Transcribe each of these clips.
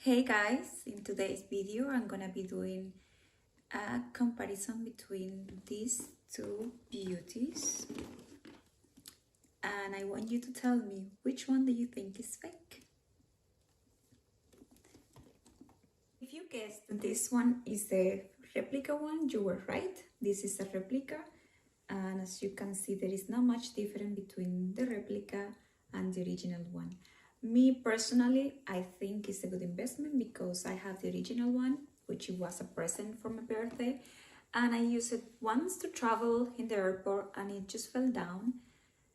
Hey guys, in today's video I'm gonna be doing a comparison between these two beauties and I want you to tell me which one do you think is fake. If you guessed this one is the replica one, you were right. This is a replica, and as you can see there is not much difference between the replica and the original one. Me personally, I think it's a good investment because I have the original one, which was a present for my birthday, and I used it once to travel in the airport and it just fell down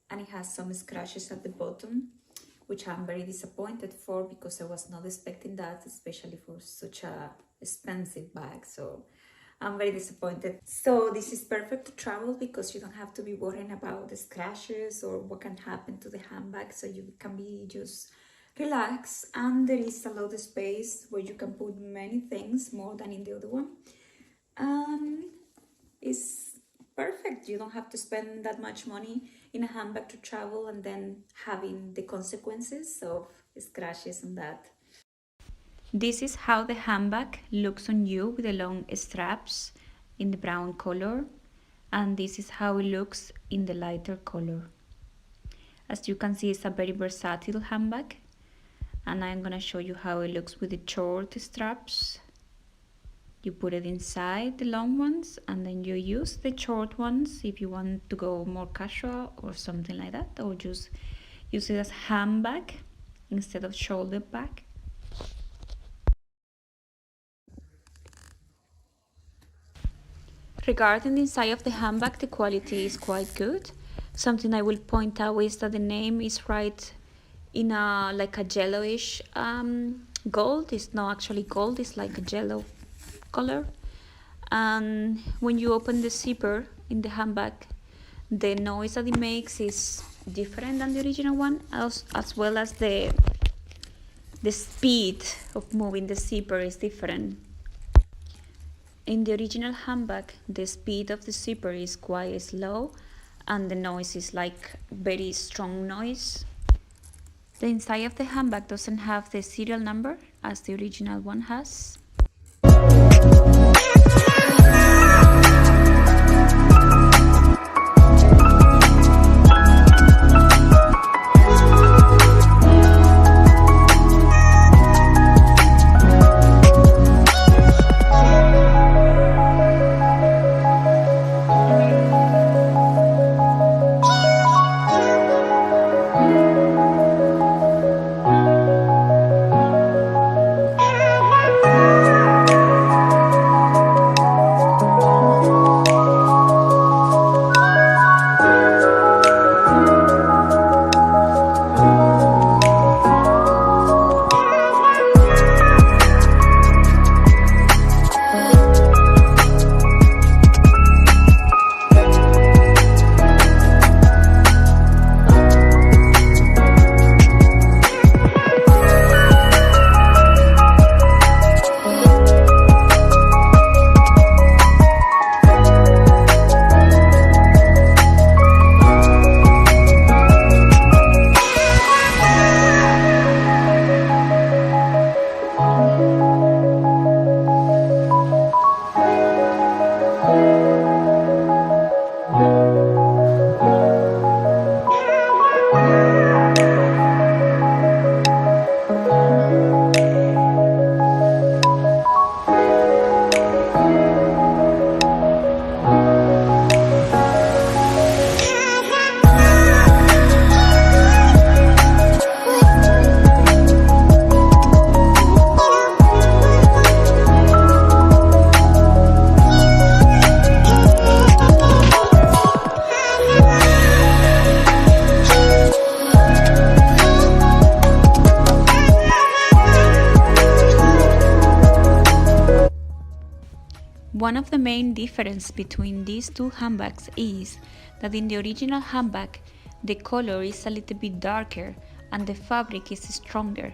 and it has some scratches at the bottom, which I'm very disappointed for because I was not expecting that, especially for such a expensive bag. So I'm very disappointed. So this is perfect to travel because you don't have to be worrying about the scratches or what can happen to the handbag. So you can be just relaxed, and there is a lot of space where you can put many things more than in the other one. It's perfect. You don't have to spend that much money in a handbag to travel and then having the consequences of scratches and that. This is how the handbag looks on you with the long straps in the brown color, and this is how it looks in the lighter color. As you can see, it's a very versatile handbag, and I'm gonna show you how it looks with the short straps. You put it inside the long ones and then you use the short ones if you want to go more casual or something like that, or just use it as handbag instead of shoulder bag. Regarding the inside of the handbag, the quality is quite good. Something I will point out is that the name is right in a like a yellowish gold. It's not actually gold, it's like a yellow color. And when you open the zipper in the handbag, the noise that it makes is different than the original one, as well as the speed of moving the zipper is different. In the original handbag, the speed of the zipper is quite slow and the noise is like very strong noise. The inside of the handbag doesn't have the serial number as the original one has. One of the main differences between these two handbags is that in the original handbag, the color is a little bit darker and the fabric is stronger.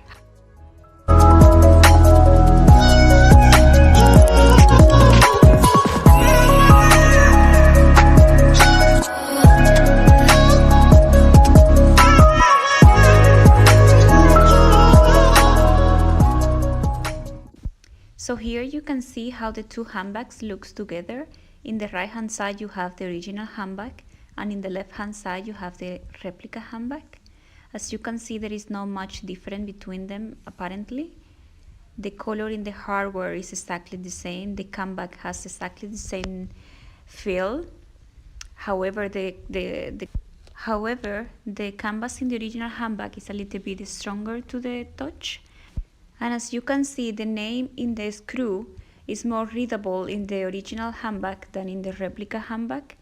So here you can see how the two handbags looks together. In the right hand side you have the original handbag, and in the left hand side you have the replica handbag. As you can see, there is not much difference between them apparently. The color in the hardware is exactly the same. The handbag has exactly the same feel. However, the canvas in the original handbag is a little bit stronger to the touch. And as you can see, the name in the screw is more readable in the original handbag than in the replica handbag.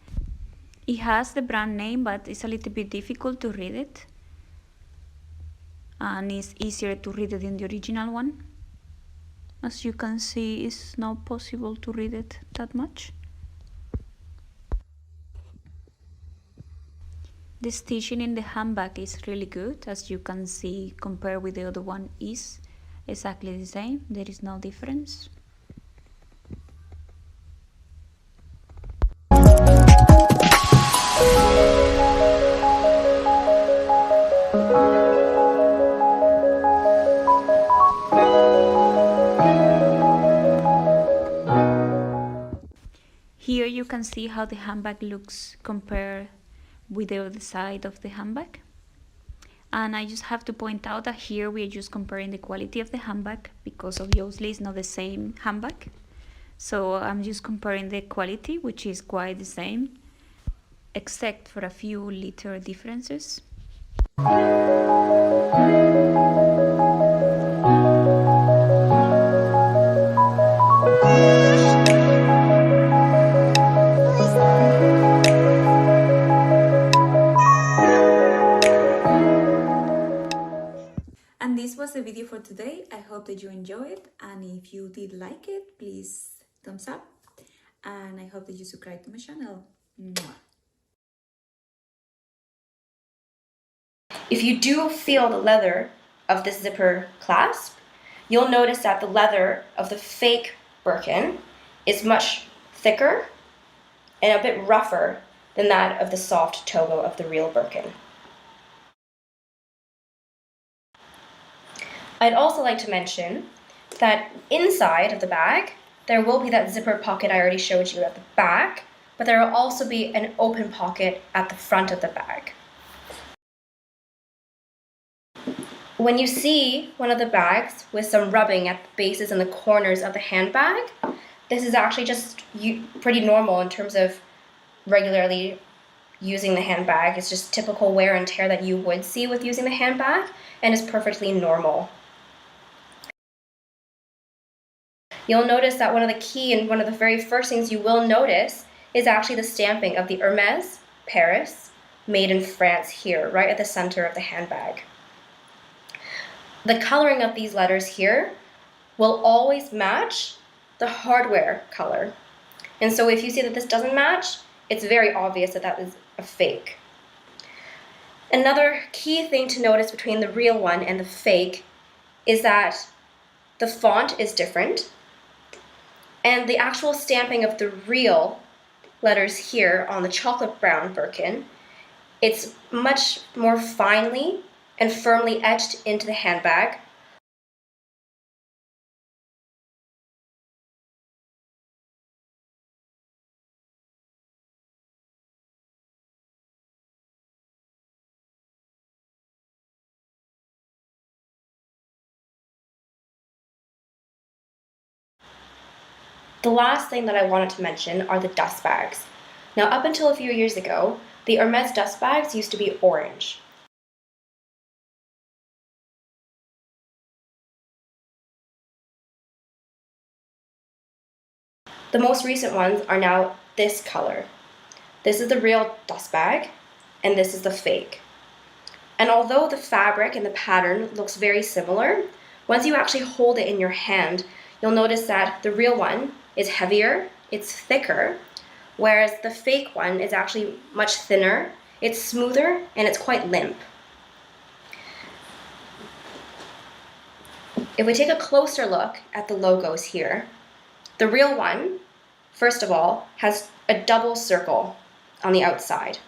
It has the brand name, but it's a little bit difficult to read it. And it's easier to read it in the original one. As you can see, it's not possible to read it that much. The stitching in the handbag is really good. As you can see, compared with the other one, is exactly the same. There is no difference. Here you can see how the handbag looks compared with the other side of the handbag. And I just have to point out that here we are just comparing the quality of the handbag, because obviously it's not the same handbag. So I'm just comparing the quality, which is quite the same, except for a few little differences. And this was the video for today. I hope that you enjoyed it, and if you did like it, please thumbs up, and I hope that you subscribe to my channel. Mwah. If you do feel the leather of this zipper clasp, you'll notice that the leather of the fake Birkin is much thicker and a bit rougher than that of the soft Togo of the real Birkin. I'd also like to mention that inside of the bag, there will be that zipper pocket I already showed you at the back, but there will also be an open pocket at the front of the bag. When you see one of the bags with some rubbing at the bases and the corners of the handbag, this is actually just pretty normal in terms of regularly using the handbag. It's just typical wear and tear that you would see with using the handbag, and is perfectly normal. You'll notice that one of the key and one of the very first things you will notice is actually the stamping of the Hermès, Paris, made in France here, right at the center of the handbag. The coloring of these letters here will always match the hardware color. And so if you see that this doesn't match, it's very obvious that that is a fake. Another key thing to notice between the real one and the fake is that the font is different, and the actual stamping of the real letters here on the chocolate brown Birkin, it's much more finely and firmly etched into the handbag. The last thing that I wanted to mention are the dust bags. Now, up until a few years ago, the Hermès dust bags used to be orange. The most recent ones are now this color. This is the real dust bag, and this is the fake. And although the fabric and the pattern looks very similar, once you actually hold it in your hand, you'll notice that the real one is heavier, it's thicker, whereas the fake one is actually much thinner, it's smoother, and it's quite limp. If we take a closer look at the logos here, the real one, first of all, has a double circle on the outside.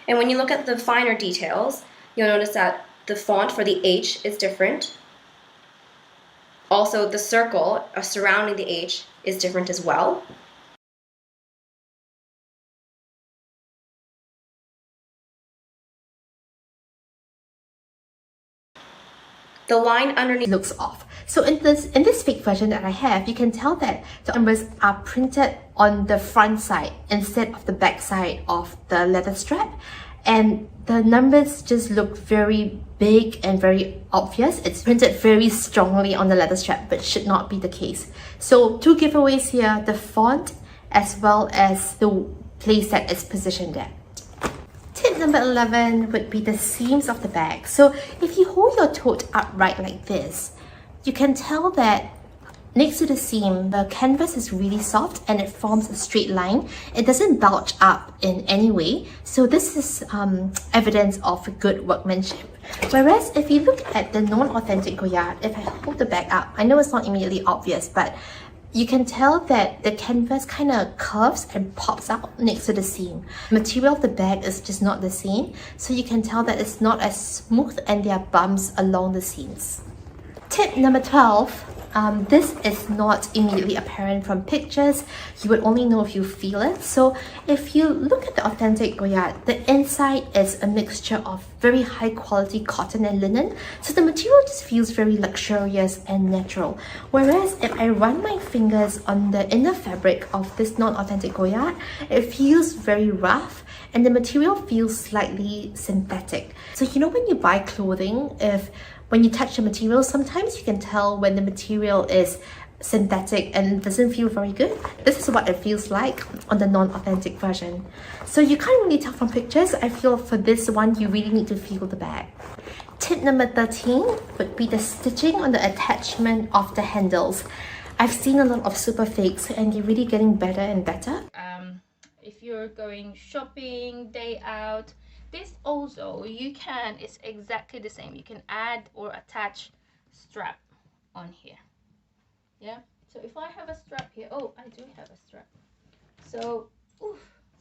And when you look at the finer details, you'll notice that the font for the H is different. Also, the circle surrounding the H is different as well. The line underneath looks off. So in this fake version that I have, you can tell that the numbers are printed on the front side instead of the back side of the leather strap. And the numbers just look very big and very obvious. It's printed very strongly on the leather strap, but should not be the case. So two giveaways here, the font as well as the place that it's positioned at. Tip number 11 would be the seams of the bag. So if you hold your tote upright like this, you can tell that next to the seam, the canvas is really soft and it forms a straight line. It doesn't bulge up in any way. So this is evidence of good workmanship. Whereas if you look at the non-authentic Goyard, if I hold the bag up, I know it's not immediately obvious, but you can tell that the canvas kind of curves and pops out next to the seam. The material of the bag is just not the same, so you can tell that it's not as smooth and there are bumps along the seams. Tip number 12. This is not immediately apparent from pictures. You would only know if you feel it. So if you look at the authentic Goyard, the inside is a mixture of very high quality cotton and linen. So the material just feels very luxurious and natural. Whereas if I run my fingers on the inner fabric of this non-authentic Goyard, it feels very rough and the material feels slightly synthetic. So you know when you buy clothing, when you touch the material, sometimes you can tell when the material is synthetic and doesn't feel very good. This is what it feels like on the non-authentic version. So you can't really tell from pictures. I feel for this one, you really need to feel the bag. Tip number 13 would be the stitching on the attachment of the handles. I've seen a lot of super fakes and they're really getting better and better. If you're going shopping, day out, this also, it's exactly the same. You can add or attach strap on here. Yeah, so if I have a strap here, oh, I do have a strap. So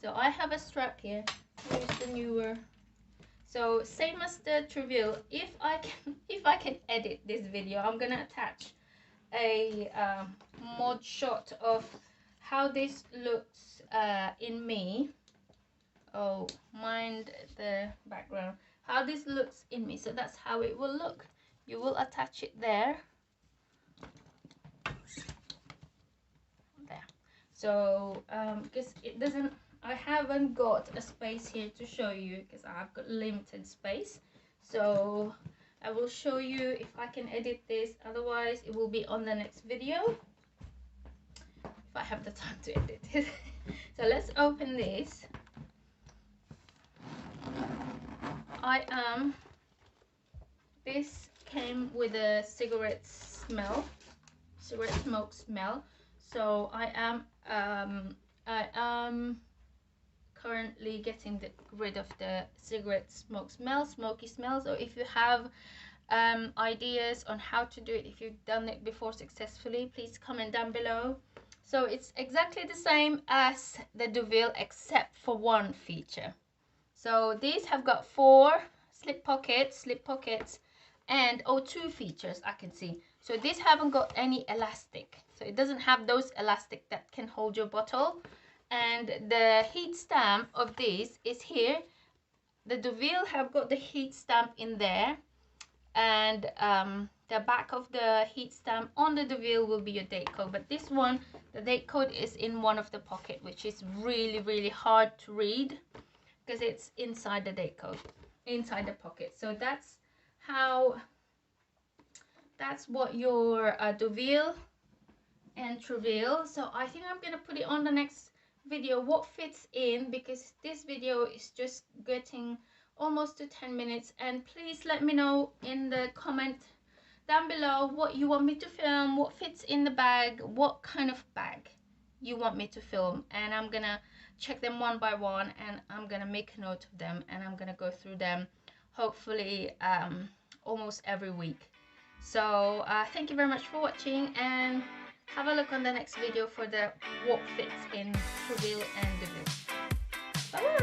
I have a strap here. Here's the newer. So same as the trivial. If I can edit this video, I'm gonna attach a mod shot of how this looks in me. Oh, mind the background. How this looks in me. So that's how it will look. You will attach it there. There. So because it doesn't, I haven't got a space here to show you because I've got limited space. So I will show you if I can edit this. Otherwise, it will be on the next video if I have the time to edit it. So let's open this. This came with a cigarette smoke smell. So I am currently getting rid of the cigarette smoky smell. So if you have ideas on how to do it, if you've done it before successfully, please comment down below. So it's exactly the same as the Deauville except for one feature. So these have got 4 slip pockets, and 2 features I can see. So these haven't got any elastic. So it doesn't have those elastic that can hold your bottle. And the heat stamp of this is here. The Deauville have got the heat stamp in there. And the back of the heat stamp on the Deauville will be your date code. But this one, the date code is in one of the pocket, which is really, really hard to read, because it's inside the date code, inside the pocket. So that's what your Deauville and Treville. So I think I'm gonna put it on the next video what fits in, because this video is just getting almost to 10 minutes. And please let me know in the comment down below what you want me to film, what fits in the bag, what kind of bag you want me to film, and I'm gonna check them one by one and I'm gonna make a note of them and I'm gonna go through them hopefully almost every week. So thank you very much for watching, and have a look on the next video for the what fits in Treville and Deauville. Bye.